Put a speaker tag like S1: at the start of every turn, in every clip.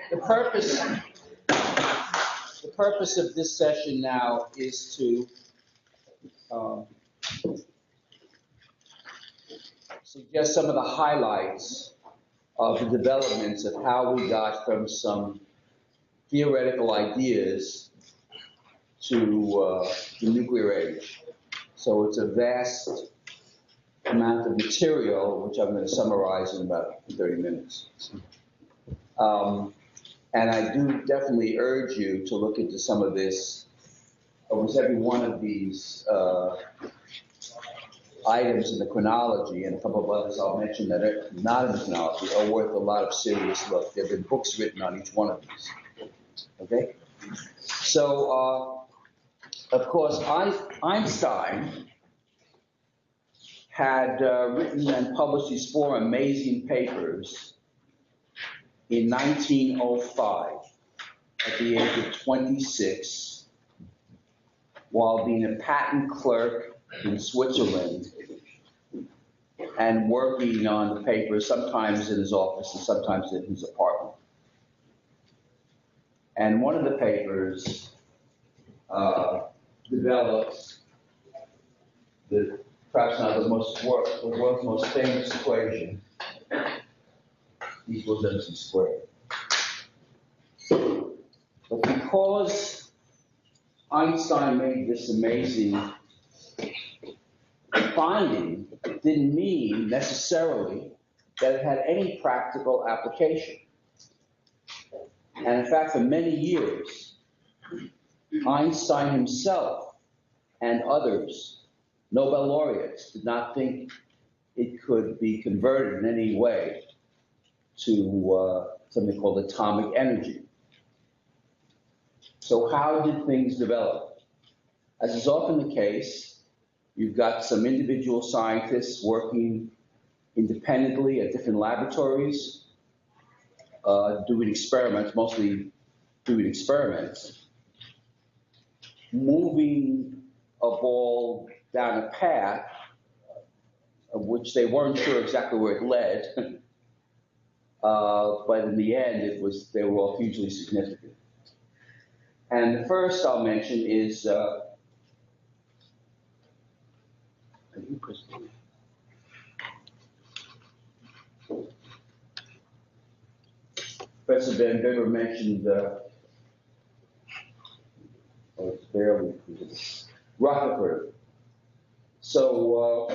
S1: The purpose, the purpose of this session now is to suggest some of the highlights of the developments of how we got from some theoretical ideas to the nuclear age. So it's a vast amount of material, which I'm going to summarize in about 30 minutes. And I do definitely urge you to look into some of this. Almost every one of these items in the chronology, and a couple of others I'll mention that are not in the chronology, are worth a lot of serious look. There have been books written on each one of these. Okay? So, of course, Einstein had written and published these 4 amazing papers in 1905 at the age of 26, while being a patent clerk in Switzerland and working on the papers, sometimes in his office and sometimes in his apartment. And one of the papers developed perhaps not the world's most famous equation, equals MC squared. But because Einstein made this amazing finding, it didn't mean necessarily that it had any practical application. And in fact, for many years, Einstein himself and others, Nobel laureates, did not think it could be converted in any way to something called atomic energy. So how did things develop? As is often the case, you've got some individual scientists working independently at different laboratories, doing experiments, mostly doing experiments, moving a ball down a path of which they weren't sure exactly where it led, but in the end, they were all hugely significant. And the first I'll mention is Professor Van Bibber mentioned Rutherford. So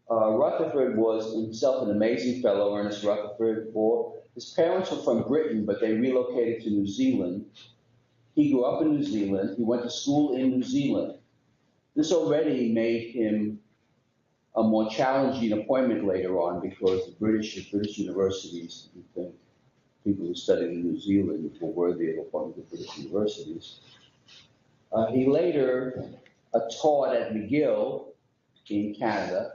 S1: Rutherford was himself an amazing fellow, Ernest Rutherford. His parents were from Britain, but they relocated to New Zealand. He grew up in New Zealand. He went to school in New Zealand. This already made him a more challenging appointment later on, because the British universities, you think people who studied in New Zealand were worthy of appointment to British universities. He later taught at McGill in Canada,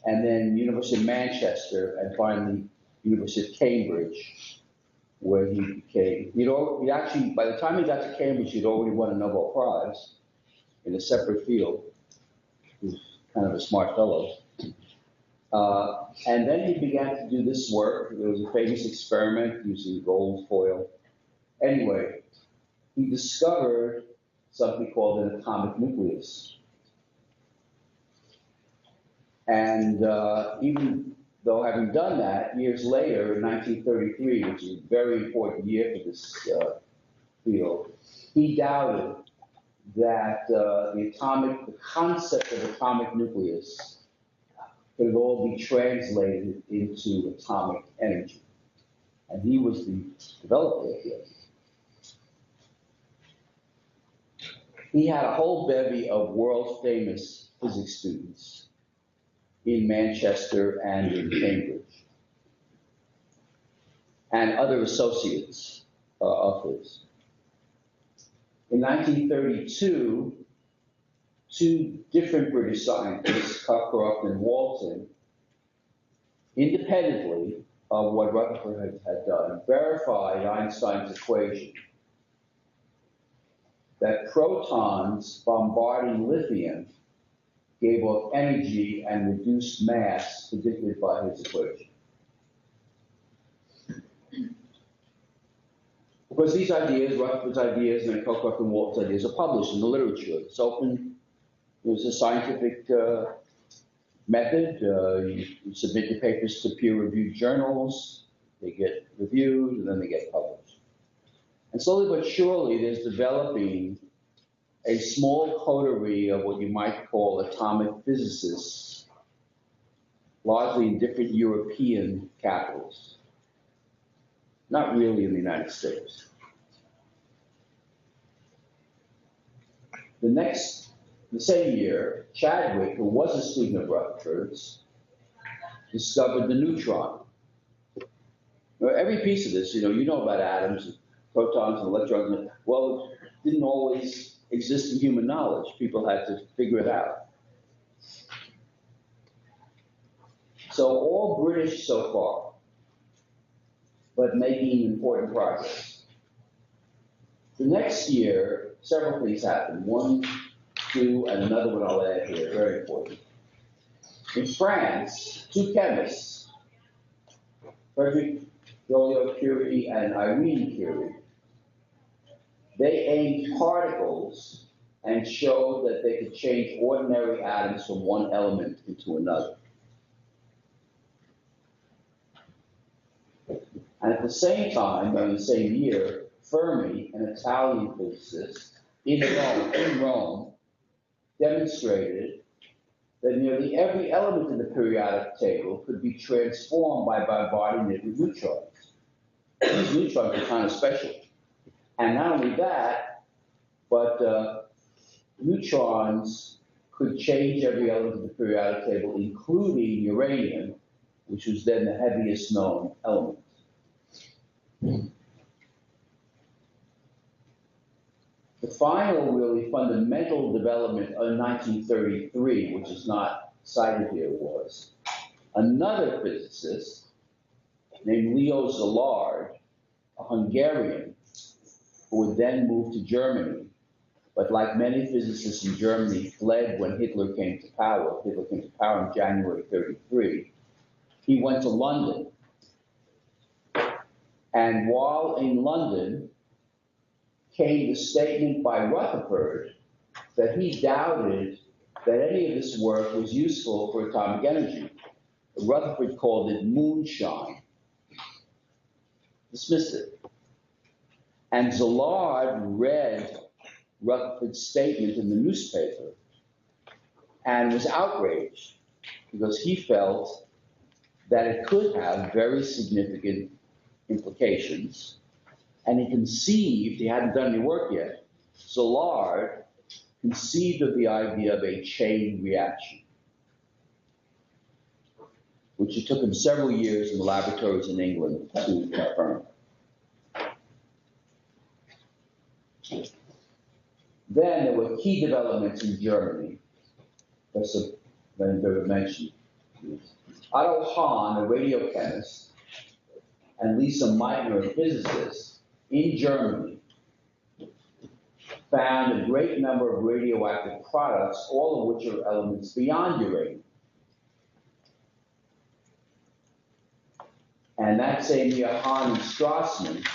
S1: and then University of Manchester, and finally University of Cambridge, where he became, he actually, by the time he got to Cambridge, he'd already won a Nobel Prize in a separate field. He was kind of a smart fellow. And then he began to do this work. There was a famous experiment using gold foil. Anyway, he discovered something called an atomic nucleus. And even though having done that, years later, in 1933, which is a very important year for this field, he doubted that the concept of atomic nucleus could all be translated into atomic energy. And he was the developer of it. He had a whole bevy of world-famous physics students in Manchester and in Cambridge, and other associates of his. In 1932, 2 different British scientists, Cockcroft and Walton, independently of what Rutherford had done, verified Einstein's equation that protons bombarding lithium gave off energy and reduced mass predicted by his equation. Because these ideas, Rutherford's ideas and Coke and Walton's ideas, are published in the literature. It's open. There's a scientific method. You submit your papers to peer-reviewed journals. They get reviewed, and then they get published. And slowly but surely, there's developing a small coterie of what you might call atomic physicists, largely in different European capitals. Not really in the United States. The same year, Chadwick, who was a student of Rutherford's, discovered the neutron. Now, every piece of this, you know about atoms, protons, and electrons. Well, it didn't always exist in human knowledge. People had to figure it out. So all British so far, but making important progress. The next year, several things happened. One, two, and another one I'll add here, very important. In France, two chemists, Frederick Joliot-Curie and Irene Curie, they aimed particles and showed that they could change ordinary atoms from one element into another. And at the same time, during the same year, Fermi, an Italian physicist in Rome, demonstrated that nearly every element in the periodic table could be transformed by bombarding it with neutrons. These neutrons are kind of special. And not only that, but neutrons could change every element of the periodic table, including uranium, which was then the heaviest known element. The final, really fundamental development in 1933, which is not cited here, was another physicist named Leo Szilard, a Hungarian, who would then move to Germany, but like many physicists in Germany, fled when Hitler came to power. Hitler came to power in January 1933. He went to London. And while in London, came the statement by Rutherford that he doubted that any of this work was useful for atomic energy. Rutherford called it moonshine, dismissed it. And Szilard read Rutherford's statement in the newspaper and was outraged because he felt that it could have very significant implications. And he conceived, he hadn't done any work yet, Szilard conceived of the idea of a chain reaction, which it took him several years in the laboratories in England to confirm. Then there were key developments in Germany. Professor Van der mentioned. Otto Hahn, a radiochemist, and Lisa Meitner, a physicist, in Germany, found a great number of radioactive products, all of which are elements beyond uranium. And that same year, Hahn and Strassman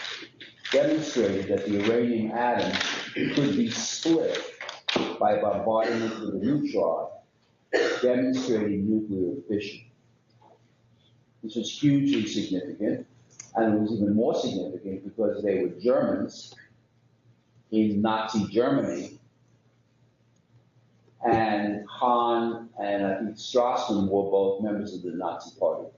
S1: demonstrated that the uranium atom could be split by bombarding it with a neutron, demonstrating nuclear fission. This was hugely significant, and it was even more significant because they were Germans in Nazi Germany, and Hahn and I think Strassman were both members of the Nazi Party.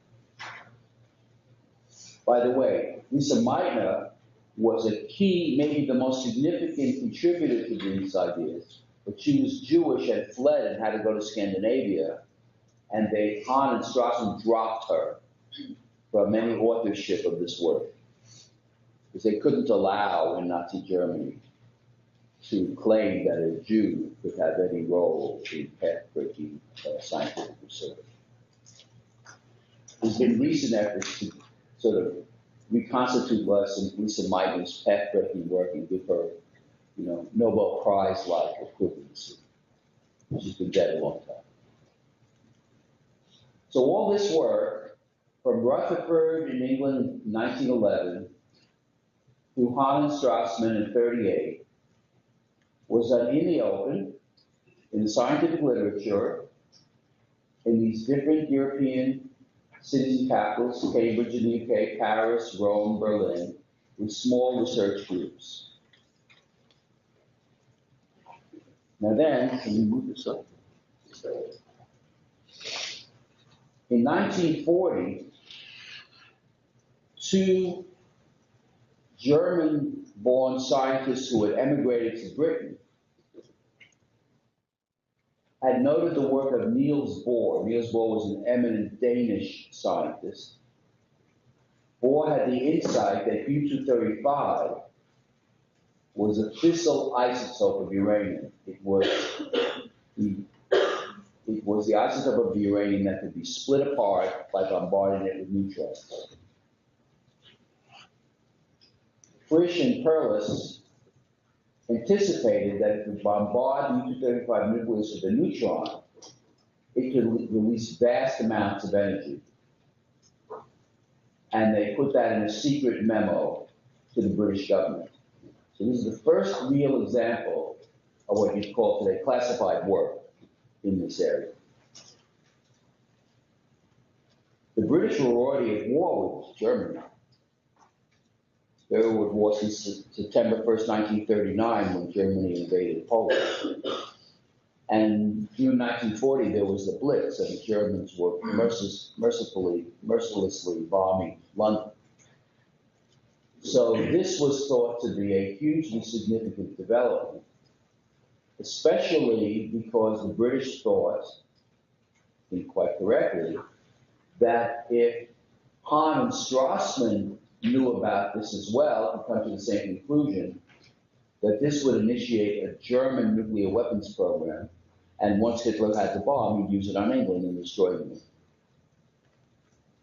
S1: By the way, Lisa Meitner was a key, maybe the most significant contributor to these ideas, but she was Jewish and fled and had to go to Scandinavia, and Hahn and Strassman dropped her from any authorship of this work, because they couldn't allow in Nazi Germany to claim that a Jew could have any role in path-breaking scientific research. There's been recent efforts to sort of reconstitute Lisa Meitner's path-breaking work and give her, Nobel Prize-like equivalency. She's been dead a long time. So all this work, from Rutherford in England in 1911 through Hans Strassman in 38 was done in the open, in the scientific literature, in these different European cities and capitals, Cambridge in the UK, Paris, Rome, Berlin, with small research groups. Now then, can we move this up? In 1940, two German-born scientists who had emigrated to Britain had noted the work of Niels Bohr. Niels Bohr was an eminent Danish scientist. Bohr had the insight that U-235 was a fissile isotope of uranium. It was the isotope of uranium that could be split apart by bombarding it with neutrons. Frisch and Perlis anticipated that if we bombard the U-235 nucleus with a neutron, it could release vast amounts of energy. And they put that in a secret memo to the British government. So this is the first real example of what you'd call today classified work in this area. The British were already at war with Germany. They were at war since September 1st, 1939, when Germany invaded Poland. And June 1940, there was the Blitz, and the Germans were mercilessly bombing London. So this was thought to be a hugely significant development, especially because the British thought, I think quite correctly, that if Hahn and Strassman knew about this as well and come to the same conclusion, that this would initiate a German nuclear weapons program, and once Hitler had the bomb, he'd use it on England and destroy them.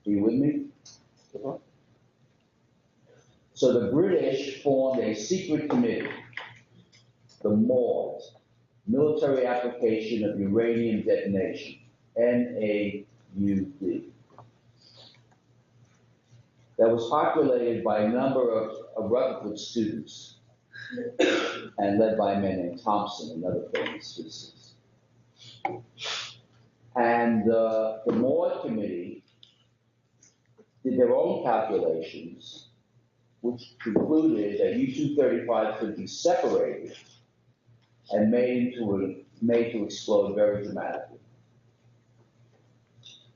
S1: Are you with me? So the British formed a secret committee, the MAUD, Military Application of Uranium Detonation, NAUD, that was populated by a number of Rutherford students and led by a man named Thomson, another famous physicist. And the MAUD committee did their own calculations, which concluded that U-235 could be separated and made to explode very dramatically.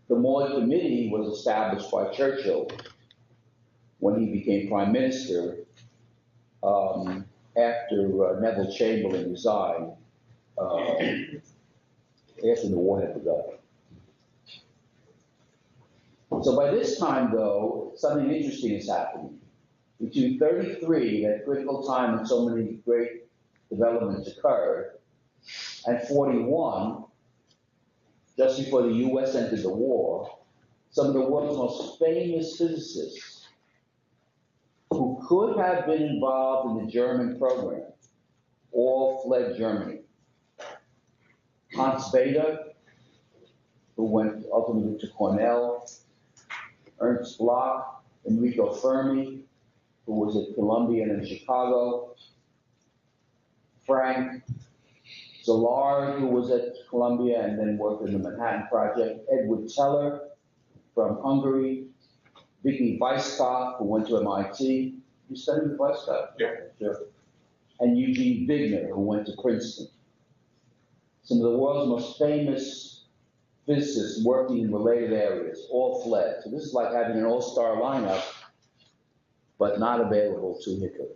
S1: The MAUD committee was established by Churchill when he became prime minister after Neville Chamberlain resigned after the war had begun. So by this time, though, something interesting is happening. Between 33, that critical time when so many great developments occurred, and 41, just before the U.S. entered the war, some of the world's most famous physicists who could have been involved in the German program all fled Germany. Hans Bethe, who went ultimately to Cornell, Ernst Bloch, Enrico Fermi, who was at Columbia and in Chicago, Frank Szilard, who was at Columbia and then worked in the Manhattan Project, Edward Teller from Hungary, Vicky Weisskopf, who went to MIT. You studied with Weisskopf?
S2: Yeah.
S1: Sure. And Eugene Wigner, who went to Princeton. Some of the world's most famous physicists working in related areas all fled. So this is like having an all-star lineup, but not available to Hitler.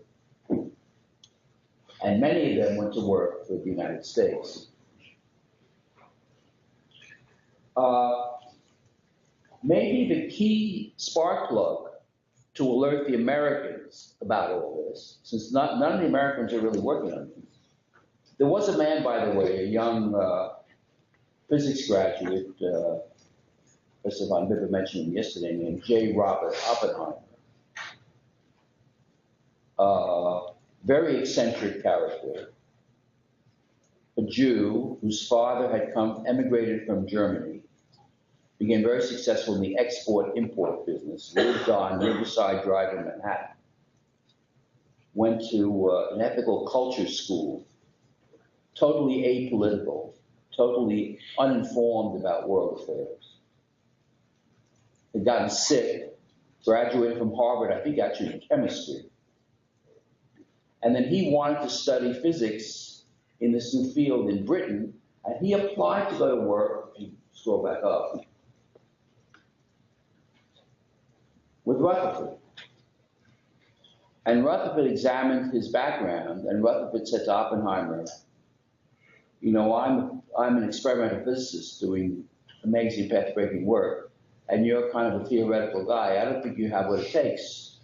S1: And many of them went to work for the United States. Maybe the key spark plug to alert the Americans about all this, since none of the Americans are really working on this. There was a man, by the way, a young physics graduate, Professor von Bibber mentioned him yesterday, named J. Robert Oppenheimer. Very eccentric character, a Jew whose father had emigrated from Germany, became very successful in the export-import business, lived on Riverside Drive in Manhattan. went to an ethical culture school, totally apolitical, totally uninformed about world affairs. Had gotten sick, graduated from Harvard, I think actually in chemistry. And then he wanted to study physics in this new field in Britain, and he applied to go to work, and scroll back up, with Rutherford. And Rutherford examined his background, and Rutherford said to Oppenheimer, you know, I'm an experimental physicist doing amazing path-breaking work, and you're kind of a theoretical guy. I don't think you have what it takes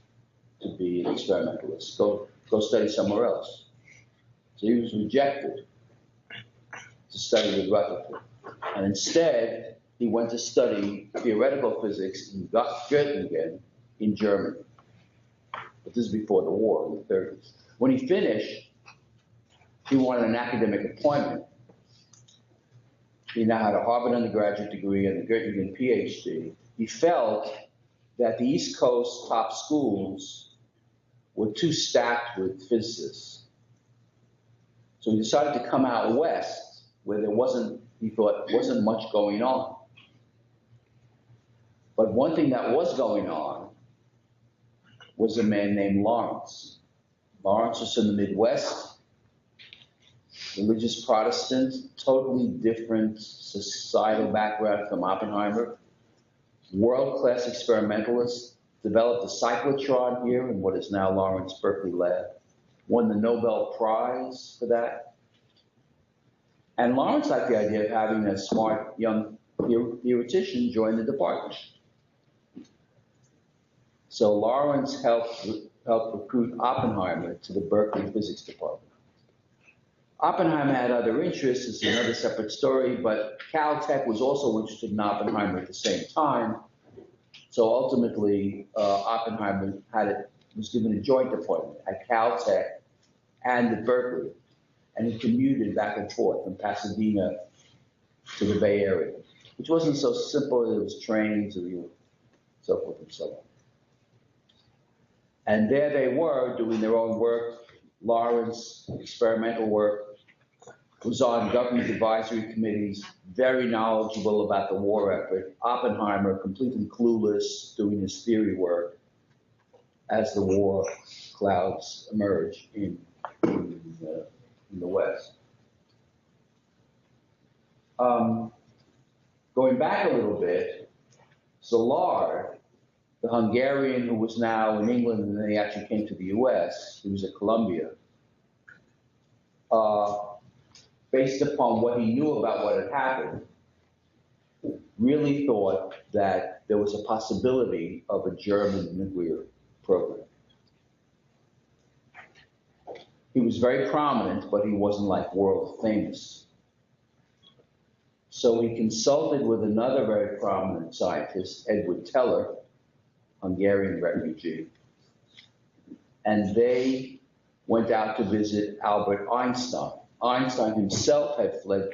S1: to be an experimentalist. Go study somewhere else. So he was rejected to study with Rutherford. And instead, he went to study theoretical physics in Göttingen in Germany. But this is before the war, in the 30s. When he finished, he wanted an academic appointment. He now had a Harvard undergraduate degree and a Göttingen PhD. He felt that the East Coast top schools were too stacked with physicists. So he decided to come out west, where there wasn't, he thought, wasn't much going on. But one thing that was going on was a man named Lawrence. Lawrence was in the Midwest, religious Protestant, totally different societal background from Oppenheimer, world-class experimentalist, developed a cyclotron here in what is now Lawrence Berkeley Lab, won the Nobel Prize for that. And Lawrence liked the idea of having a smart young theoretician join the department. So Lawrence helped recruit Oppenheimer to the Berkeley Physics Department. Oppenheimer had other interests, it's another separate story, but Caltech was also interested in Oppenheimer at the same time. So ultimately, Oppenheimer was given a joint appointment at Caltech and at Berkeley, and he commuted back and forth from Pasadena to the Bay Area, which wasn't so simple. There was trains and so forth and so on. And there they were doing their own work. Lawrence, experimental work, was on government advisory committees, very knowledgeable about the war effort. Oppenheimer, completely clueless, doing his theory work as the war clouds emerge in the West. Going back a little bit, Szilard, the Hungarian who was now in England and then he actually came to the US, he was at Columbia, based upon what he knew about what had happened, really thought that there was a possibility of a German nuclear program. He was very prominent, but he wasn't like world famous. So he consulted with another very prominent scientist, Edward Teller, Hungarian refugee, and they went out to visit Albert Einstein. Einstein himself had fled.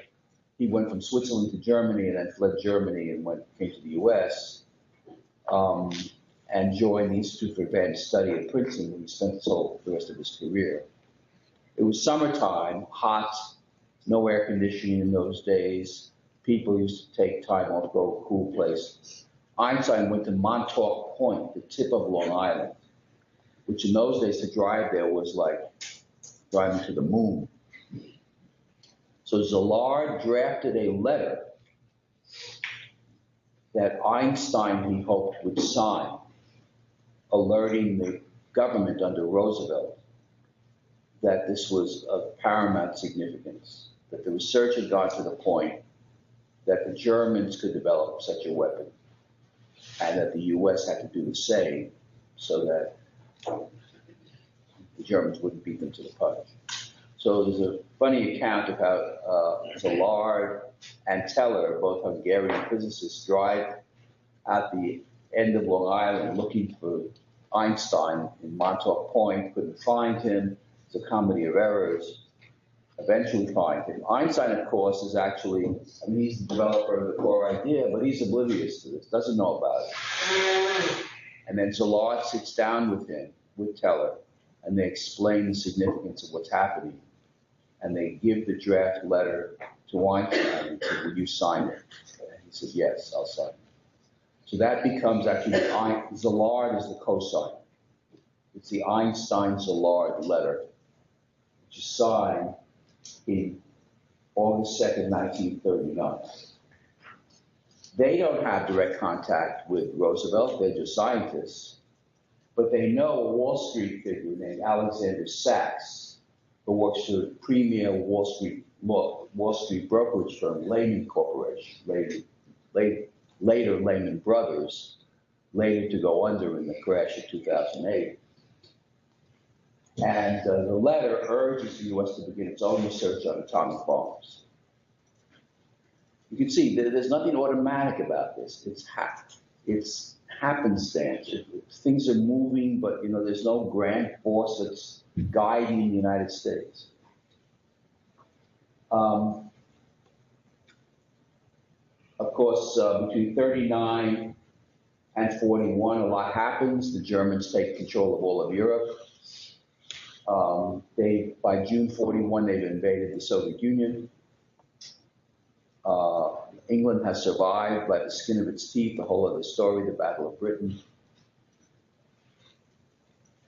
S1: He went from Switzerland to Germany and then fled Germany and came to the US and joined the Institute for Advanced Study at Princeton, where he spent the rest of his career. It was summertime, hot, no air conditioning in those days. People used to take time off, go to cool places. Einstein went to Montauk Point, the tip of Long Island, which in those days to drive there was like driving to the moon. So Szilard drafted a letter that Einstein, he hoped, would sign, alerting the government under Roosevelt that this was of paramount significance, that the research had gone to the point that the Germans could develop such a weapon, and that the US had to do the same so that the Germans wouldn't beat them to the punch. So there's a funny account of how Szilard and Teller, both Hungarian physicists, drive at the end of Long Island looking for Einstein in Montauk Point, couldn't find him. It's a comedy of errors. Eventually find him. Einstein, of course, is actually, I mean, he's the developer of the core idea, but he's oblivious to this, doesn't know about it. And then Szilard sits down with him, with Teller, and they explain the significance of what's happening. And they give the draft letter to Einstein and say, will you sign it? And he says, yes, I'll sign it. So that becomes actually, Szilard is the co-signer. It's the Einstein-Szilard letter, which is signed in August 2nd, 1939. They don't have direct contact with Roosevelt, they're just scientists, but they know a Wall Street figure named Alexander Sachs, who works for the premier Wall Street brokerage firm, Lehman Corporation, later Lehman Brothers, later to go under in the crash of 2008. And the letter urges the U.S. to begin its own research on atomic bombs. You can see there's nothing automatic about this. It's happenstance. Things are moving, but there's no grand force that's guiding the United States. Of course, between 39 and 41, a lot happens. The Germans take control of all of Europe. By June 41, they've invaded the Soviet Union. England has survived by the skin of its teeth, the whole other story, the Battle of Britain.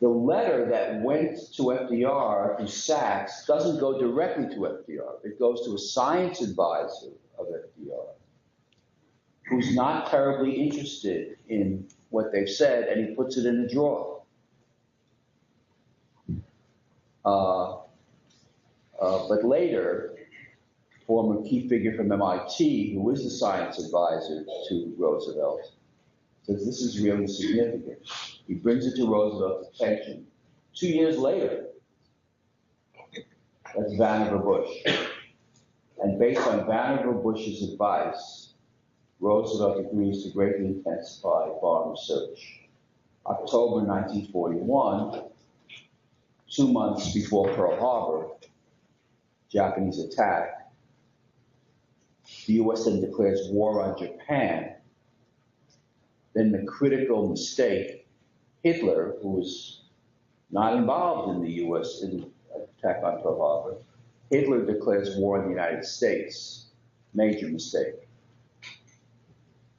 S1: The letter that went to FDR through Sachs doesn't go directly to FDR. It goes to a science advisor of FDR, who's not terribly interested in what they've said, and he puts it in a drawer. But later, former key figure from MIT, who is the science advisor to Roosevelt, says this is really significant. He brings it to Roosevelt's attention. 2 years later, that's Vannevar Bush. And based on Vannevar Bush's advice, Roosevelt agrees to greatly intensify bomb research. October 1941, 2 months before Pearl Harbor, Japanese attack, the U.S. then declares war on Japan. Then the critical mistake, Hitler, who was not involved in the U.S. attack on Pearl Harbor, Hitler declares war on the United States. Major mistake.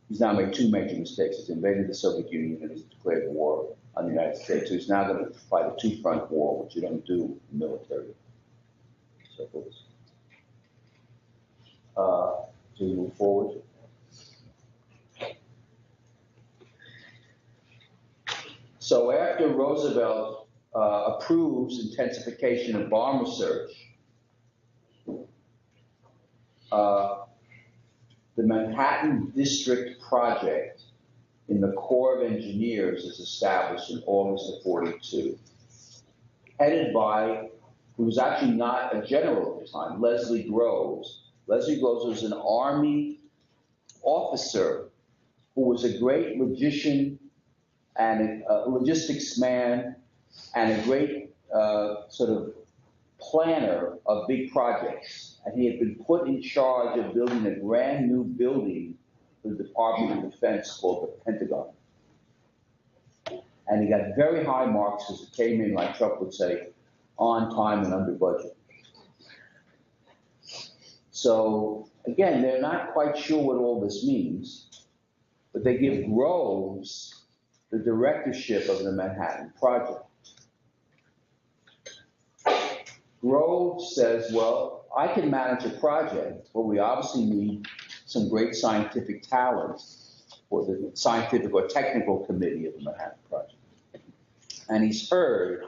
S1: He's now made two major mistakes. He's invaded the Soviet Union and he's declared war on the United States. So he's now going to fight a two-front war, which you don't do in military circles. To move forward. So after Roosevelt approves intensification of bomb research, the Manhattan District Project in the Corps of Engineers is established in August of 42, headed by, who was actually not a general at the time, Leslie Groves. Leslie Groves was an Army officer who was a great logician and a logistics man and a great sort of planner of big projects. And he had been put in charge of building a brand new building for the Department of Defense called the Pentagon. And he got very high marks because it came in, like Trump would say, on time and under budget. So again, they're not quite sure what all this means, but they give Groves the directorship of the Manhattan Project. Groves says, well, I can manage a project, but we obviously need some great scientific talent for the scientific or technical committee of the Manhattan Project. And he's heard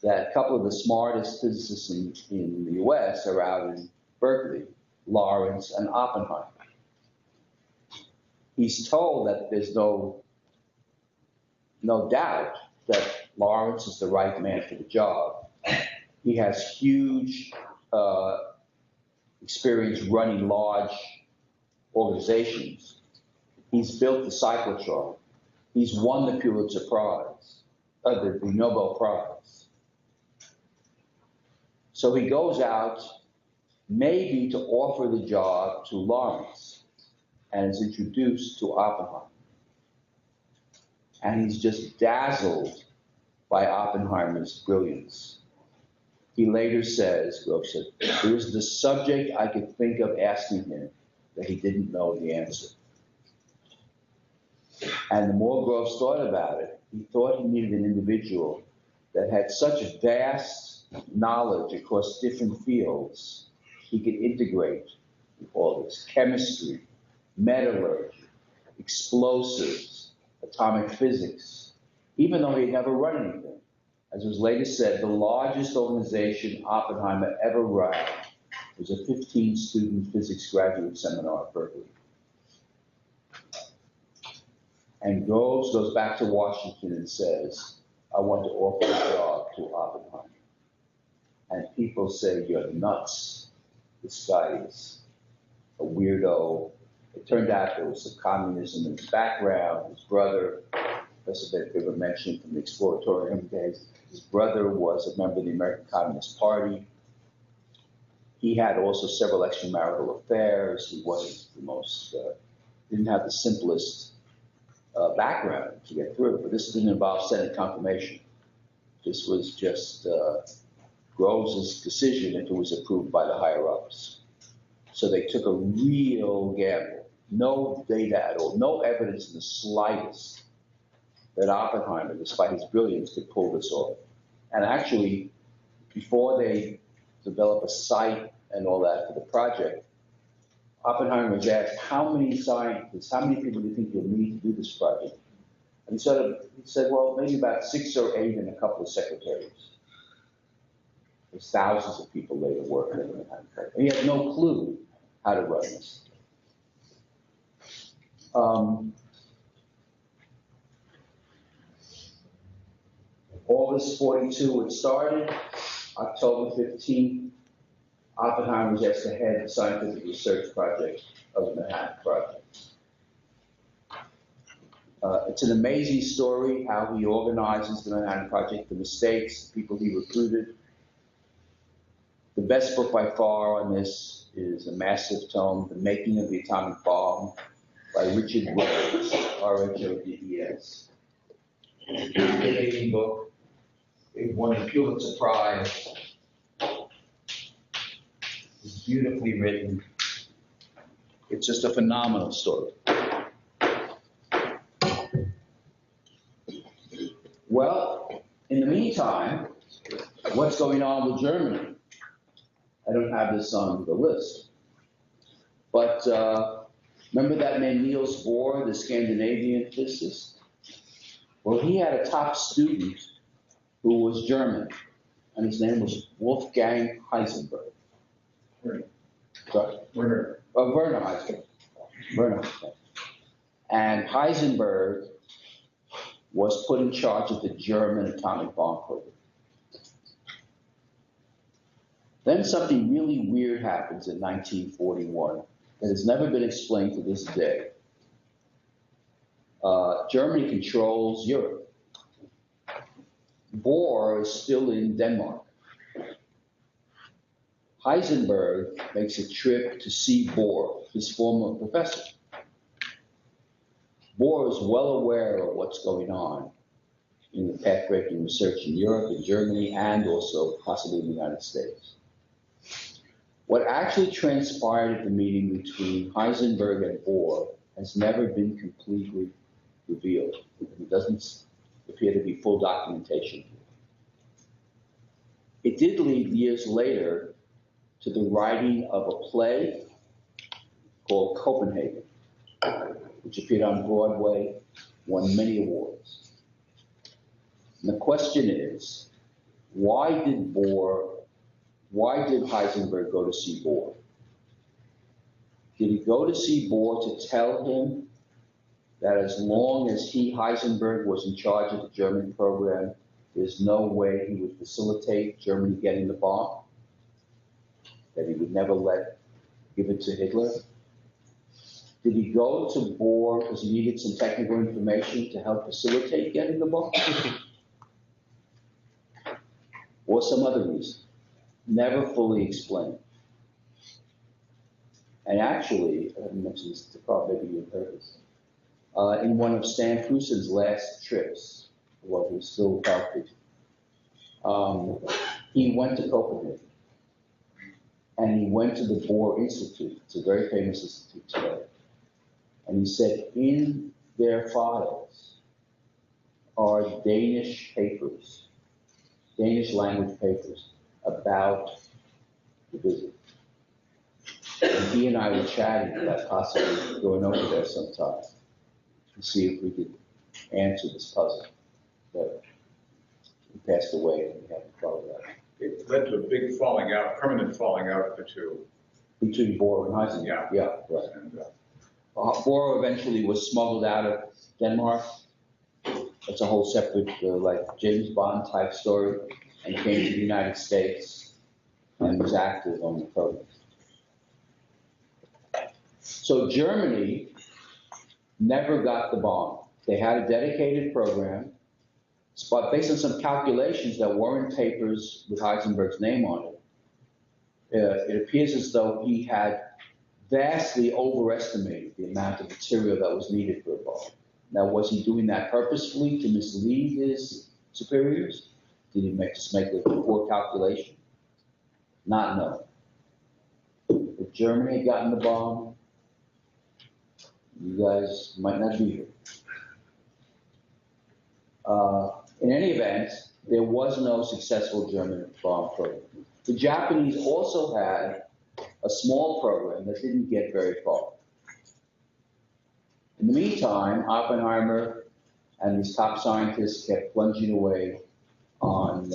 S1: that a couple of the smartest physicists in the US are out in Berkeley, Lawrence and Oppenheimer. He's told that there's no doubt that Lawrence is the right man for the job. He has huge experience running large organizations. He's built the cyclotron. He's won the Pulitzer Prize, the Nobel Prize. So he goes out maybe to offer the job to Lawrence and is introduced to Oppenheimer. And he's just dazzled by Oppenheimer's brilliance. He later says, Grove said, there was the subject I could think of asking him that he didn't know the answer. And the more Groves thought about it, he thought he needed an individual that had such vast knowledge across different fields, he could integrate all this chemistry, metallurgy, explosives, atomic physics, even though he had never run anything. As was later said, the largest organization Oppenheimer ever ran was a 15-student physics graduate seminar at Berkeley. And Groves goes back to Washington and says, I want to offer a job to Oppenheimer. And people say, you're nuts. This guy is a weirdo. It turned out there was some communism in his background. His brother, Professor Bibber mentioned from the exploratorium days, his brother was a member of the American Communist Party. He had also several extramarital affairs. He wasn't the most, didn't have the simplest background to get through, but this didn't involve Senate confirmation. This was just Groves' decision if it was approved by the higher-ups. So they took a real gamble. No data at all, no evidence in the slightest that Oppenheimer, despite his brilliance, could pull this off. And actually, before they develop a site and all that for the project, Oppenheimer was asked, how many scientists, how many people do you think you'll need to do this project? And he said, well, maybe about 6 or 8 and a couple of secretaries. There's thousands of people later working on the project. And he had no clue how to run this. August 42, it started. October 15th, Oppenheimer was asked to head the scientific research project of the Manhattan Project. It's an amazing story how he organizes the Manhattan Project, the mistakes, the people he recruited. The best book by far on this is a massive tome, The Making of the Atomic Bomb, by Richard Rhodes, R-H-O-D-E-S. It's an amazing book. It won the Pulitzer Prize. It's beautifully written. It's just a phenomenal story. Well, in the meantime, what's going on with Germany? I don't have this on the list. But remember that man Niels Bohr, the Scandinavian physicist? Well, he had a top student who was German, and his name was Wolfgang Heisenberg. Sorry? Werner. Oh, Werner Heisenberg. Werner. And Heisenberg was put in charge of the German atomic bomb program. Then something really weird happens in 1941 that has never been explained to this day. Germany controls Europe. Bohr is still in Denmark. Heisenberg makes a trip to see Bohr, his former professor. Bohr is well aware of what's going on in the path-breaking research in Europe, in Germany, and also possibly in the United States. What actually transpired at the meeting between Heisenberg and Bohr has never been completely revealed. It doesn't appear to be full documentation. It did lead years later to the writing of a play called Copenhagen, which appeared on Broadway, won many awards. And the question is, why did Heisenberg go to see Bohr? Did he go to see Bohr to tell him that as long as he, Heisenberg, was in charge of the German program, there's no way he would facilitate Germany getting the bomb? That he would never give it to Hitler? Did he go to Bohr because he needed some technical information to help facilitate getting the bomb? Or some other reason? Never fully explained. And actually, I haven't mentioned this to Prof, maybe you've heard this. In one of Stan Frusen's last trips, while he was still healthy, He went to Copenhagen, and he went to the Bohr Institute. It's a very famous institute today. And he said, in their files are Danish papers, Danish language papers about the visit. And he and I were chatting about possibly going over there sometime to see if we could answer this puzzle. But he passed away and we haven't followed that.
S2: It led to a big falling out, permanent falling out of the two.
S1: Between Bohr and Heisenberg? Yeah, right.
S2: And,
S1: Bohr eventually was smuggled out of Denmark. It's a whole separate, like James Bond type story, and came to the United States and was active on the program. So Germany never got the bomb. They had a dedicated program, but based on some calculations that were in papers with Heisenberg's name on it, it appears as though he had vastly overestimated the amount of material that was needed for a bomb. Now, was he doing that purposefully to mislead his superiors? Did he just make a poor calculation? Not known. If Germany had gotten the bomb, you guys might not be here. In any event, there was no successful German bomb program. The Japanese also had a small program that didn't get very far. In the meantime, Oppenheimer and these top scientists kept plunging away on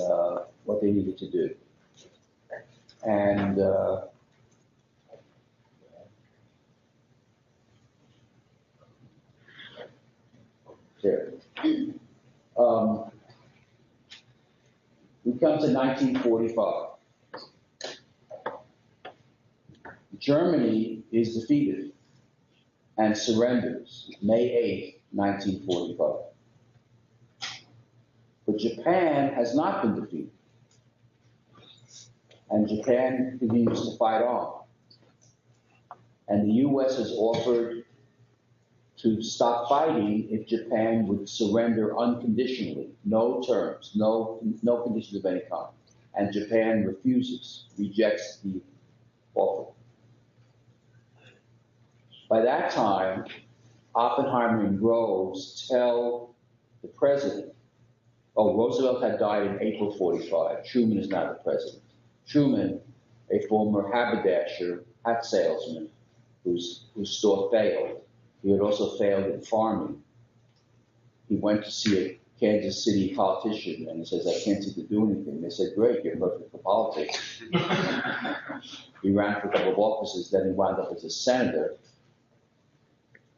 S1: what they needed to do. And there. We come to 1945. Germany is defeated and surrenders May 8, 1945. But Japan has not been defeated. And Japan continues to fight on. And the U.S. has offered to stop fighting if Japan would surrender unconditionally, no terms, no conditions of any kind. And Japan refuses, rejects the offer. By that time, Oppenheimer and Groves tell the president, Roosevelt had died in April 45. Truman is now the president. Truman, a former haberdasher, hat salesman, whose store failed. He had also failed in farming. He went to see a Kansas City politician and he says, I can't seem to do anything. They said, great, you're perfect for politics. He ran for a couple of offices, then he wound up as a senator.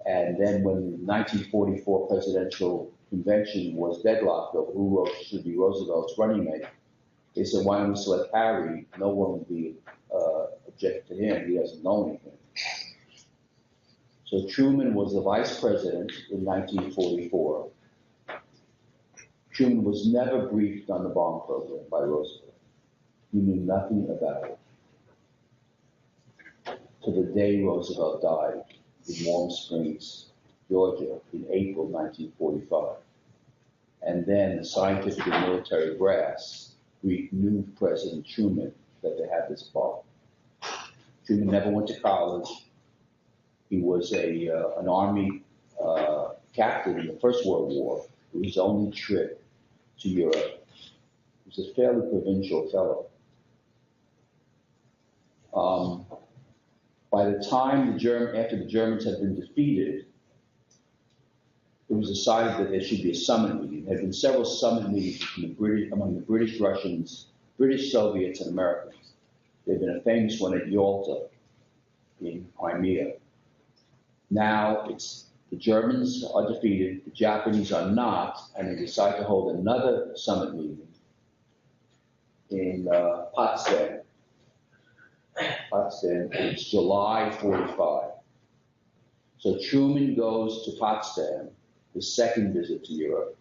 S1: And then when the 1944 presidential convention was deadlocked over who should be Roosevelt's running mate, they said, why don't we select Harry? No one would be object to him. He doesn't know anything. So Truman was the vice president in 1944. Truman was never briefed on the bomb program by Roosevelt. He knew nothing about it. To the day Roosevelt died in Warm Springs, Georgia, in April 1945. And then the scientific and military brass briefed new President Truman that they had this bomb. Truman never went to college. He was an Army captain in the First World War. It was his only trip to Europe. He was a fairly provincial fellow. By the time after the Germans had been defeated, it was decided that there should be a summit meeting. There had been several summit meetings among the British, Russians, British, Soviets, and Americans. There had been a famous one at Yalta in Crimea. Now the Germans are defeated, the Japanese are not, and they decide to hold another summit meeting in Potsdam. It's July 45. So Truman goes to Potsdam, his second visit to Europe.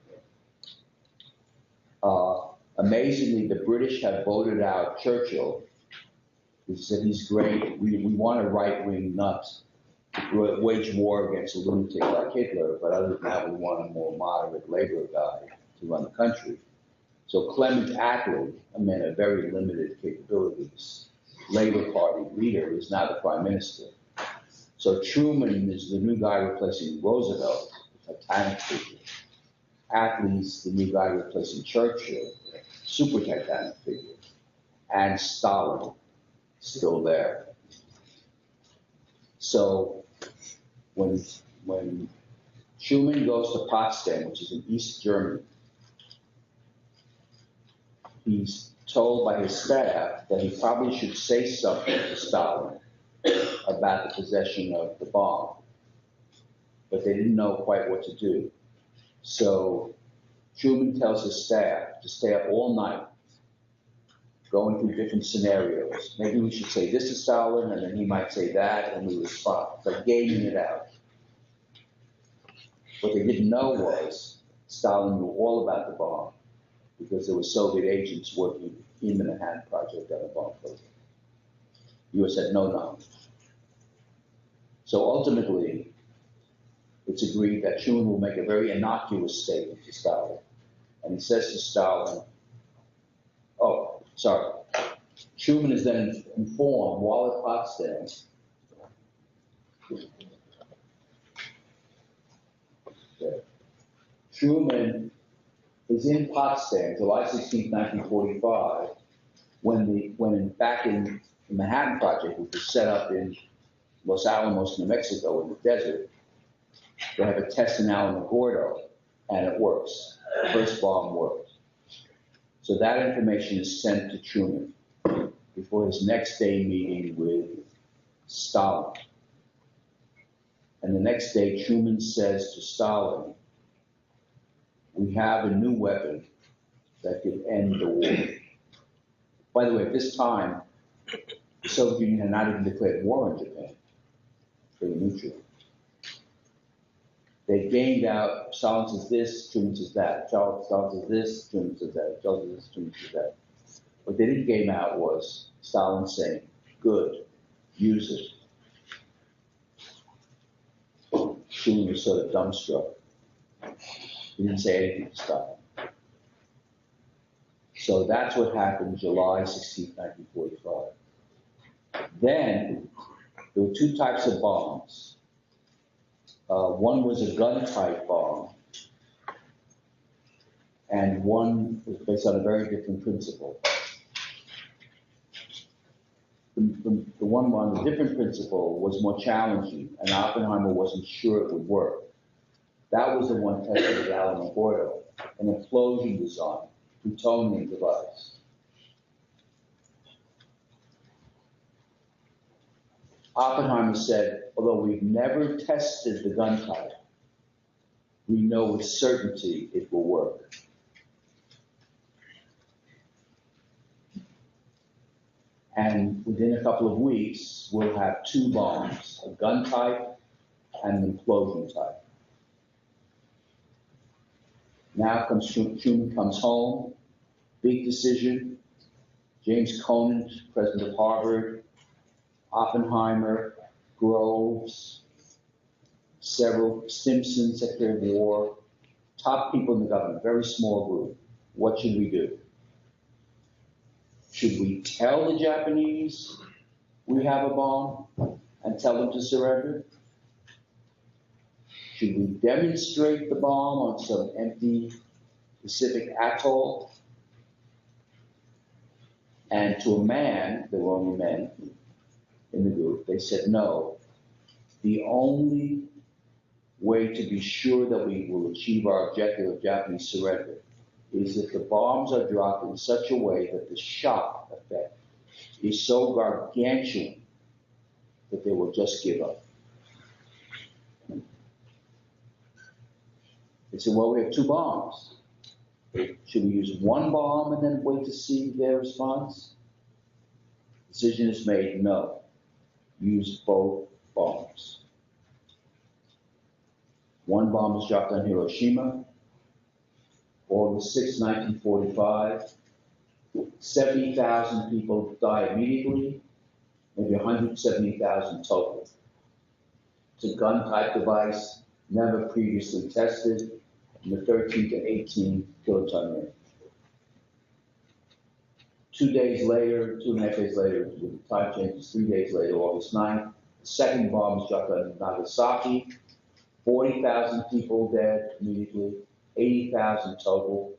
S1: Amazingly, the British have voted out Churchill. He said he's great. We want a right-wing nut to wage war against a lunatic like Hitler, but other than that, we want a more moderate labor guy to run the country. So Clement Attlee, a man of very limited capabilities, Labor Party leader, is now the prime minister. So Truman is the new guy replacing Roosevelt, a titanic figure. Attlee's the new guy replacing Churchill, super titanic figure. And Stalin, still there. So when Truman goes to Potsdam, which is in East Germany, he's told by his staff that he probably should say something to Stalin about the possession of the bomb. But they didn't know quite what to do. So Truman tells his staff to stay up all night, going through different scenarios. Maybe we should say this to Stalin, and then he might say that, and we respond. It's like gaming it out. What they didn't know was Stalin knew all about the bomb, because there were Soviet agents working in the Manhattan Project on a bomb program. The US said, no. So ultimately, it's agreed that Truman will make a very innocuous statement to Stalin. And he says to Stalin, Truman is then informed while at Potsdam Truman is in Potsdam, July 16, 1945, when back in the Manhattan Project, which was set up in Los Alamos, New Mexico, in the desert, they have a test in Alamogordo, and it works. The first bomb worked. So that information is sent to Truman before his next day meeting with Stalin. And the next day, Truman says to Stalin, we have a new weapon that could end the war. By the way, at this time, the Soviet Union had not even declared war on Japan. They were neutral. They gained out, Stalin says this, Truman says that. Stalin says this, Truman says that. Stalin says this, Truman says that. What they didn't gain out was Stalin saying, good, use it. Truman was sort of dumbstruck. He didn't say anything to Stalin. So that's what happened July 16, 1945. Then there were two types of bombs. One was a gun-type bomb, and one was based on a very different principle. The one on the different principle was more challenging, and Oppenheimer wasn't sure it would work. That was the one tested at Alamogordo, an implosion design, plutonium device. Oppenheimer said, although we've never tested the gun type, we know with certainty it will work. And within a couple of weeks, we'll have two bombs, a gun type and an implosion type. Now Truman comes home, big decision. James Conant, president of Harvard, Oppenheimer, Groves, several, Stimson, Secretary of War, top people in the government, very small group. What should we do? Should we tell the Japanese we have a bomb and tell them to surrender? Should we demonstrate the bomb on some empty Pacific atoll? And to a man, there were only men in the group, they said no. The only way to be sure that we will achieve our objective of Japanese surrender is if the bombs are dropped in such a way that the shock effect is so gargantuan that they will just give up. They said, well, we have two bombs. Should we use one bomb and then wait to see their response? Decision is made, no. Use both bombs. One bomb was dropped on Hiroshima, August 6, 1945. 70,000 people died immediately, maybe 170,000 total. It's a gun-type device, never previously tested, in the 13 to 18 kiloton range. 2 days later, 2.5 days later, the time changes, 3 days later, August 9th, the second bomb is dropped on Nagasaki. 40,000 people dead immediately, 80,000 total.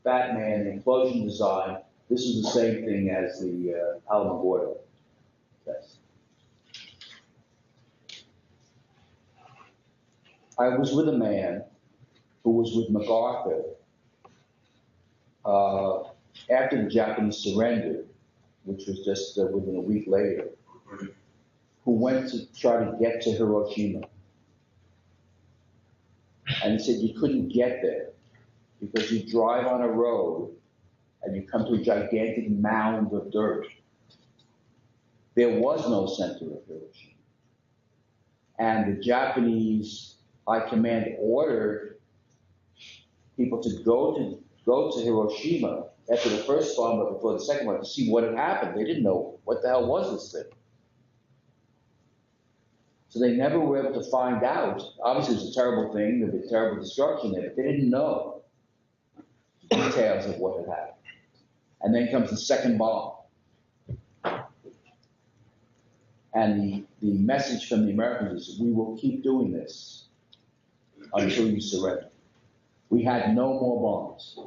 S1: Batman, the implosion design, this is the same thing as the Alamogordo test. I was with a man who was with MacArthur after the Japanese surrendered, which was just within a week later, who went to try to get to Hiroshima. And he said you couldn't get there because you drive on a road and you come to a gigantic mound of dirt. There was no center of Hiroshima. And the Japanese High Command ordered people to go to Hiroshima after the first bomb, but before the second one, to see what had happened. They didn't know what the hell was this thing. So they never were able to find out. Obviously, it was a terrible thing. There was terrible destruction there, but they didn't know the details of what had happened. And then comes the second bomb. And the message from the Americans is, we will keep doing this until you surrender. We had no more bombs.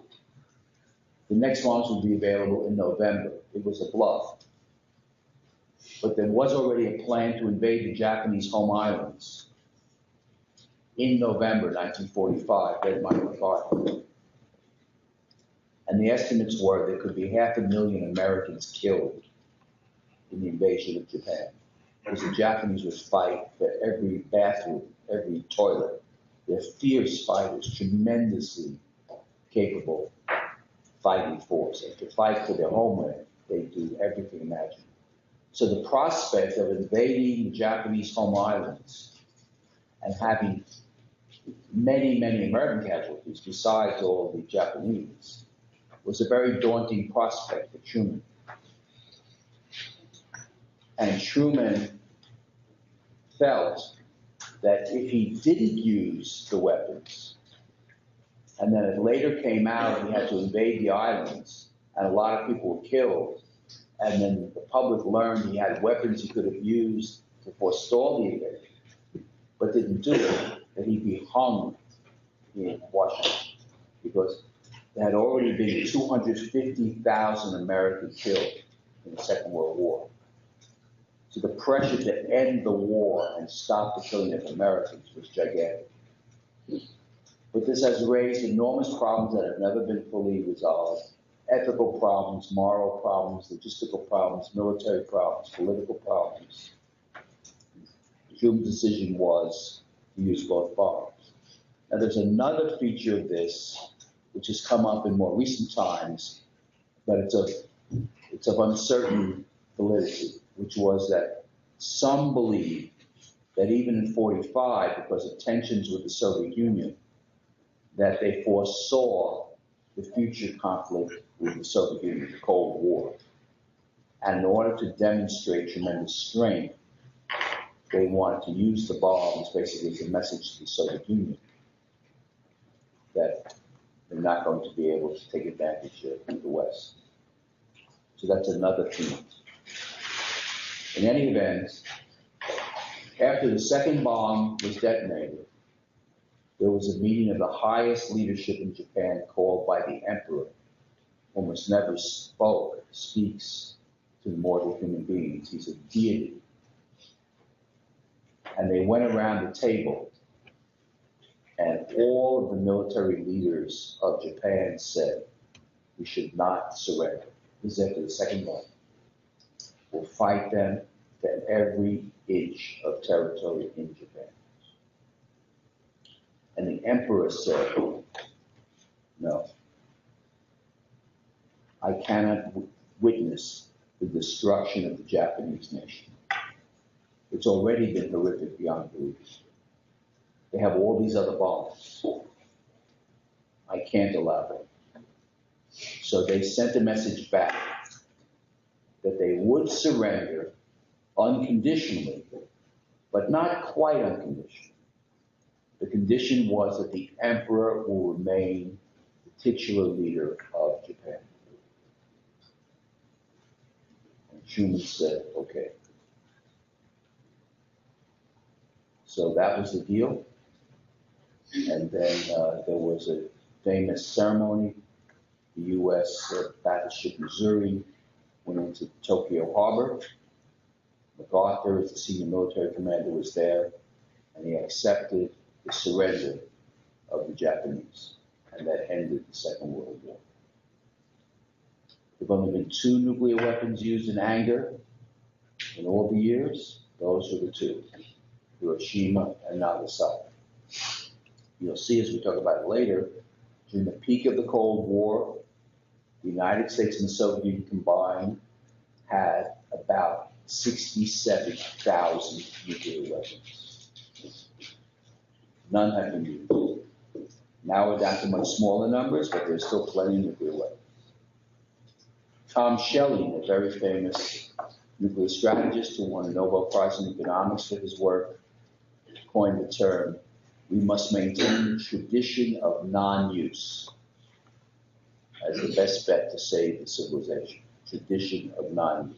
S1: The next bombs would be available in November. It was a bluff. But there was already a plan to invade the Japanese home islands in November 1945, led by MacArthur. And the estimates were there could be 500,000 Americans killed in the invasion of Japan, because the Japanese would fight for every bathroom, every toilet. They're fierce fighters, tremendously capable fighting force. And to fight for their homeland, they do everything imaginable. So the prospect of invading the Japanese home islands and having many, many American casualties besides all the Japanese was a very daunting prospect for Truman. And Truman felt that if he didn't use the weapons, and then it later came out and he had to invade the islands, and a lot of people were killed, and then the public learned he had weapons he could have used to forestall the invasion, but didn't do it, that he'd be hung in Washington, because there had already been 250,000 Americans killed in the Second World War. So the pressure to end the war and stop the killing of Americans was gigantic. But this has raised enormous problems that have never been fully resolved. Ethical problems, moral problems, logistical problems, military problems, political problems. The Truman decision was to use both bombs. Now there's another feature of this which has come up in more recent times, but it's of uncertain validity, which was that some believe that even in 45, because of tensions with the Soviet Union, that they foresaw the future conflict with the Soviet Union, the Cold War. And in order to demonstrate tremendous strength, they wanted to use the bombs basically as a message to the Soviet Union that they're not going to be able to take advantage of the West. So that's another theme. In any event, after the second bomb was detonated, there was a meeting of the highest leadership in Japan called by the emperor, who almost never speaks to mortal human beings. He's a deity. And they went around the table, and all of the military leaders of Japan said, we should not surrender. This is after the second bomb. We'll fight them to every inch of territory in Japan. And the emperor said, no, I cannot witness the destruction of the Japanese nation. It's already been horrific beyond belief. They have all these other bombs. I can't allow them. So they sent a message back that they would surrender unconditionally, but not quite unconditionally. The condition was that the emperor will remain the titular leader of Japan. Truman said, okay. So that was the deal. And then there was a famous ceremony. The U.S. battleship Missouri went into Tokyo Harbor. MacArthur, as the senior military commander, was there, and he accepted the surrender of the Japanese, and that ended the Second World War. There have only been 2 nuclear weapons used in anger in all the years. Those were the 2, Hiroshima and Nagasaki. You'll see as we talk about it later, during the peak of the Cold War, the United States and the Soviet Union combined had about 67,000 nuclear weapons. None have been used. Now we're down to much smaller numbers, but there's still plenty of nuclear weapons. Tom Schelling, a very famous nuclear strategist who won a Nobel Prize in economics for his work, coined the term, we must maintain tradition of non-use as the best bet to save the civilization. Tradition of non-use.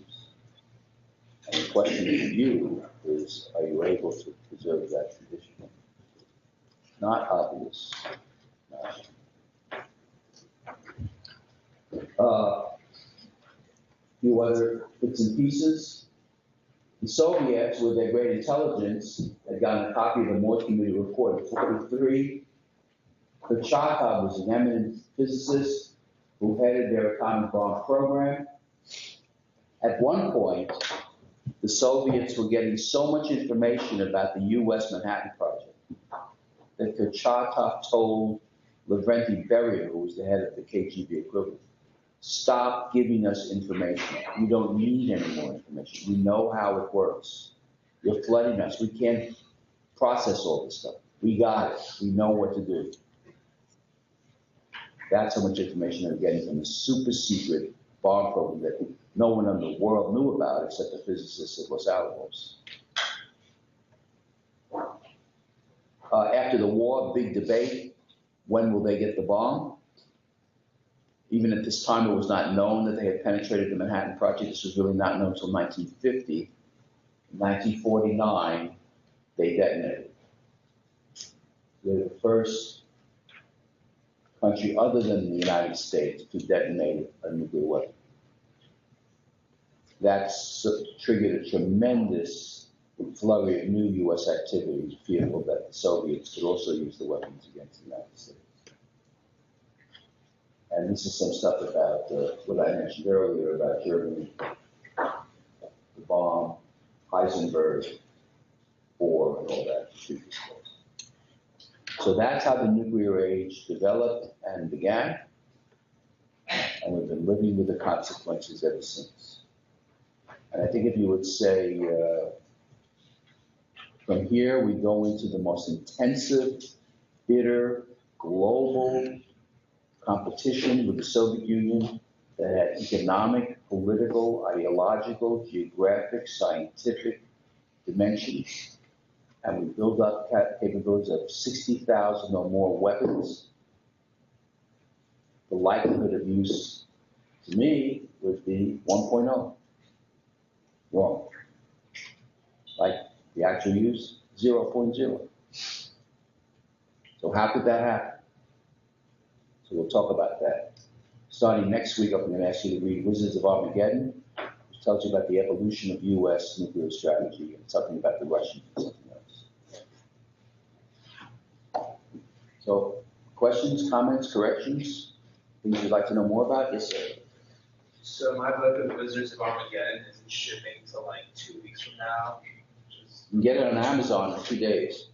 S1: And the question to you is, are you able to preserve that tradition? Not obvious. Few other bits and pieces. The Soviets, with their great intelligence, had gotten a copy of the Moore Committee report in 1943. Kurchatov was an eminent physicist who headed their atomic bomb program. At one point, the Soviets were getting so much information about the U.S. Manhattan Project that Kurchatov told Lavrenti Beria, who was the head of the KGB equivalent, stop giving us information. We don't need any more information. We know how it works. You're flooding us. We can't process all this stuff. We got it. We know what to do. That's how much information they're getting from the super secret bomb program that no one in the world knew about except the physicists at Los Alamos. After the war, big debate, when will they get the bomb? Even at this time, it was not known that they had penetrated the Manhattan Project. This was really not known until 1950. In 1949, they detonated. They're the first country other than the United States to detonate a nuclear weapon. That's triggered a tremendous flurry of new U.S. activity, fearful that the Soviets could also use the weapons against the United States. And this is some stuff about what I mentioned earlier about Germany, the bomb, Heisenberg, Bohr, and all that. So that's how the nuclear age developed and began, and we've been living with the consequences ever since. And I think if you would say, from here we go into the most intensive, bitter, global competition with the Soviet Union that had economic, political, ideological, geographic, scientific dimensions. And we build up capabilities of 60,000 or more weapons. The likelihood of use, to me, would be 1.0. Wrong. Like the actual use, 0.0. So how could that happen? So we'll talk about that. Starting next week, I'm going to ask you to read Wizards of Armageddon, which tells you about the evolution of U.S. nuclear strategy and something about the Russians and something else. So questions, comments, corrections, things you'd like to know more about? Yes, sir.
S3: So my book of Wizards of Armageddon isn't shipping until like 2 weeks from now.
S1: You can get it on Amazon in 2 days.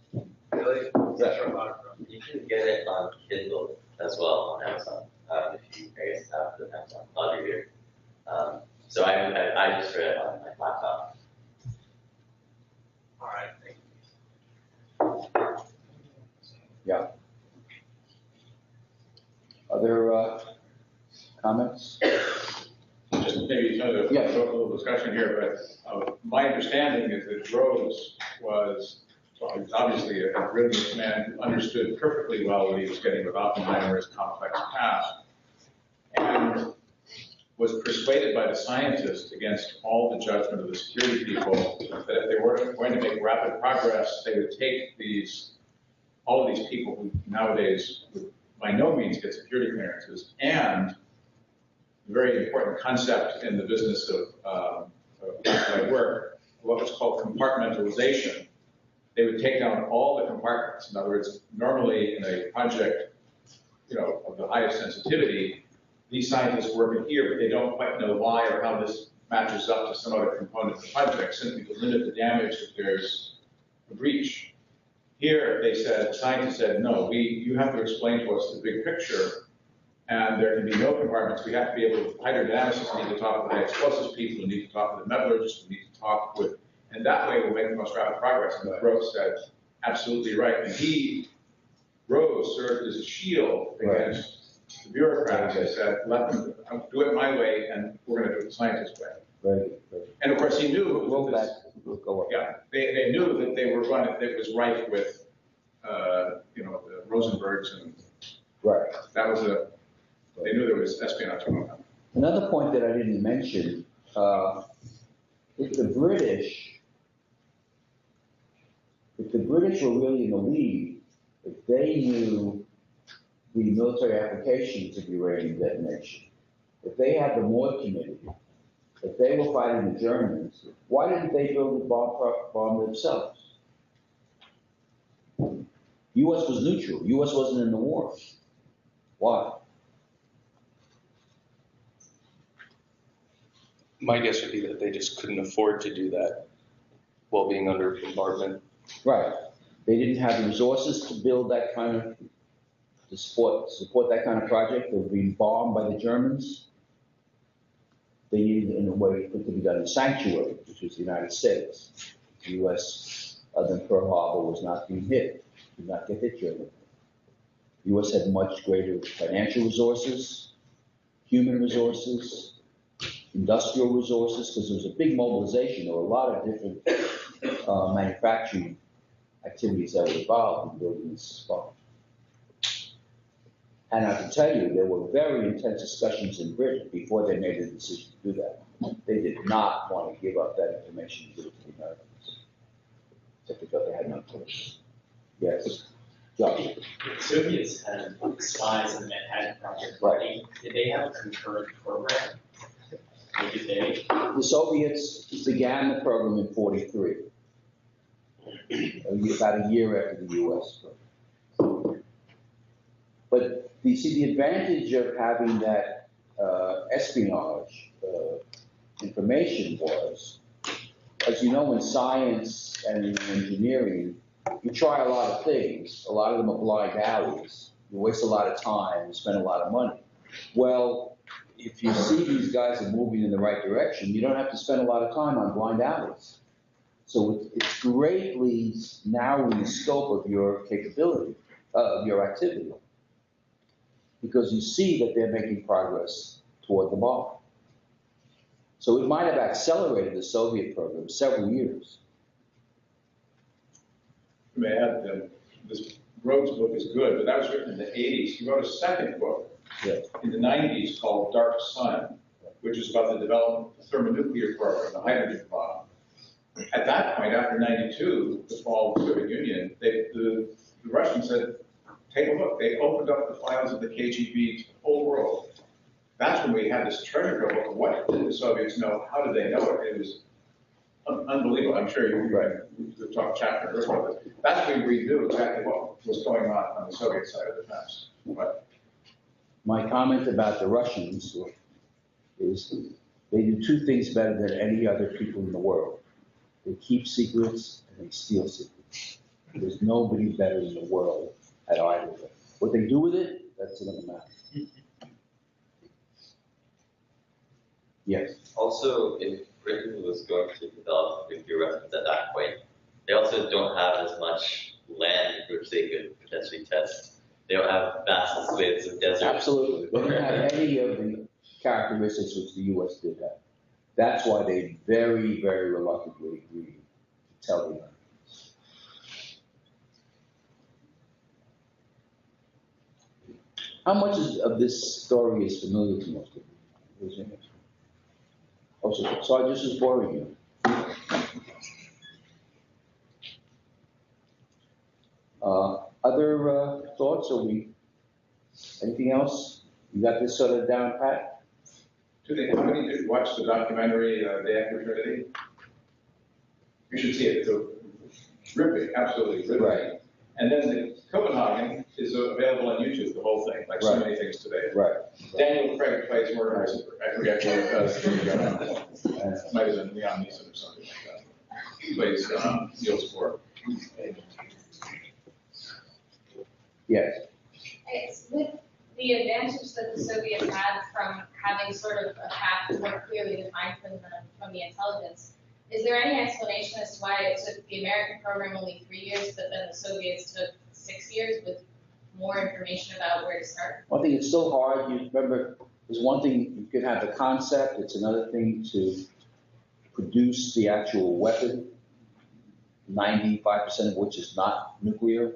S3: Really? That's where I bought it from.
S4: You can get it on Kindle as well on Amazon if you guys have the Amazon e-reader. So I just read it on my laptop.
S3: All right, thank you.
S1: Yeah. Other comments?
S2: Just maybe another little discussion here, but my understanding is that Rose was obviously a brilliant man who understood perfectly well what he was getting with Oppenheimer's complex past. And was persuaded by the scientists against all the judgment of the security people that if they weren't going to make rapid progress, they would take all of these people who nowadays would by no means get security clearances, and a very important concept in the business of classified work, what was called compartmentalization. They would take down all the compartments. In other words, normally in a project, of the highest sensitivity, these scientists work in here, but they don't quite know why or how this matches up to some other component of the project, simply to limit the damage if there's a breach. Here, scientists said, no, you have to explain to us the big picture, and there can be no compartments. We have to be able to, hydrodynamicists need to talk with high explosives people, we need to talk with the metallurgists, we need to talk with, and that way we'll make the most rapid progress. And Prof said, absolutely right. And Rose served as a shield against the bureaucrats. He said, let them do it my way, and we're going to do it the scientist way.
S1: Right.
S2: And of course, he knew.
S1: We'll go up.
S2: Yeah, they knew that they were that it was rife with, the Rosenbergs, and
S1: Right.
S2: that was they knew there was espionage going on.
S1: Another point that I didn't mention, if the British were really in the lead, if they knew the military applications of uranium detonation, if they had the Maud Committee, if they were fighting the Germans, why didn't they build the bomb themselves? U.S. was neutral. U.S. wasn't in the war. Why?
S5: My guess would be that they just couldn't afford to do that while being under bombardment.
S1: Right. They didn't have the resources to build that kind of, to support that kind of project. They were being bombed by the Germans. They needed, in a way, for it to be done in sanctuary, which was the United States. The U.S., other than Pearl Harbor, was not being hit, did not get hit Germany. The U.S. had much greater financial resources, human resources, industrial resources, because there was a big mobilization. There were a lot of different manufacturing activities that were involved in building this bomb. And I can tell you, there were very intense discussions in Britain before they made the decision to do that. They did not want to give up that information to the Americans, except because they had no choice. Yes. Josh.
S6: The Soviets had spies in the Manhattan Project.
S1: Right.
S6: Did they have a concurrent program? Or did they?
S1: The Soviets began the program in '43, about a year after the U.S. program. But you see, the advantage of having that espionage information was, as you know, in science and in engineering, you try a lot of things. A lot of them are blind alleys. You waste a lot of time, you spend a lot of money. Well, if you see these guys are moving in the right direction, you don't have to spend a lot of time on blind alleys. So it's greatly narrowing the scope of your capability, of your activity, because you see that they're making progress toward the bomb. So it might have accelerated the Soviet program several years.
S2: I may add that this Rhodes book is good, but that was written in the 80s. He wrote a second book in the 90s called Dark Sun, which is about the development of the thermonuclear program, the hydrogen bomb. At that point, after 92, the fall of the Soviet Union, the Russians said, take a look. They opened up the files of the KGB to the whole world. That's when we had this treasure trove of what did the Soviets know? How did they know it? It was unbelievable. I'm sure you talk chapter and verse about this. That's when we knew exactly what was going on the Soviet side of the fence. But
S1: My comment about the Russians is they do two things better than any other people in the world. They keep secrets and they steal secrets. There's nobody better in the world at either of them. What they do with it, that's another matter. Yes.
S4: Also, if Britain was going to develop nuclear weapons at that point, they also don't have as much land which they could potentially test. They don't have vast swathes of desert.
S1: Absolutely. They don't have any of the characteristics which the U.S. did have. That's why they very, very reluctantly agreed to tell the Americans. How much of this story is familiar to most of you? Oh, so I just was boring you. Other thoughts, or anything else? You got this sort of down pat?
S2: How many did watch the documentary, Day After Eternity? You should see it, it's riveting, absolutely riveting.
S1: Right.
S2: And then the Copenhagen is available on YouTube, the whole thing, like so many things today.
S1: Right.
S2: Daniel Craig plays Murder, I forget what it does. Might have been Leon Neeson or something like that. He plays Niels Bohr.
S1: Yes.
S7: It's with the advantage that the Soviets had from having sort of a path more clearly defined from the intelligence. Is there any explanation as to why it took the American program only 3 years, but then the Soviets took 6 years with more information about where to start?
S1: One thing, it's still hard. You remember, there's one thing, you can have the concept. It's another thing to produce the actual weapon, 95% of which is not nuclear.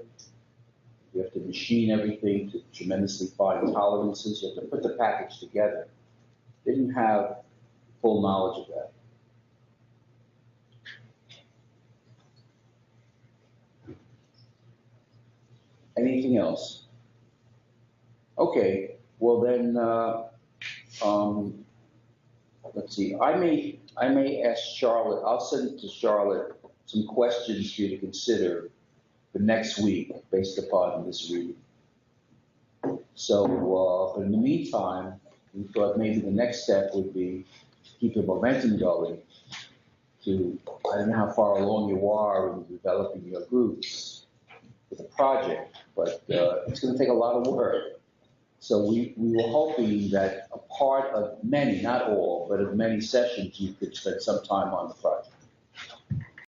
S1: You have to machine everything to tremendously fine tolerances. You have to put the package together. They didn't have full knowledge of that. Anything else? Okay, well then, let's see. I may ask Charlotte. I'll send it to Charlotte some questions for you to consider for next week, based upon this reading. So, but in the meantime, we thought maybe the next step would be to keep the momentum going. I don't know how far along you are in developing your groups with the project, but it's going to take a lot of work. So we were hoping that a part of many, not all, but of many sessions, you could spend some time on the project.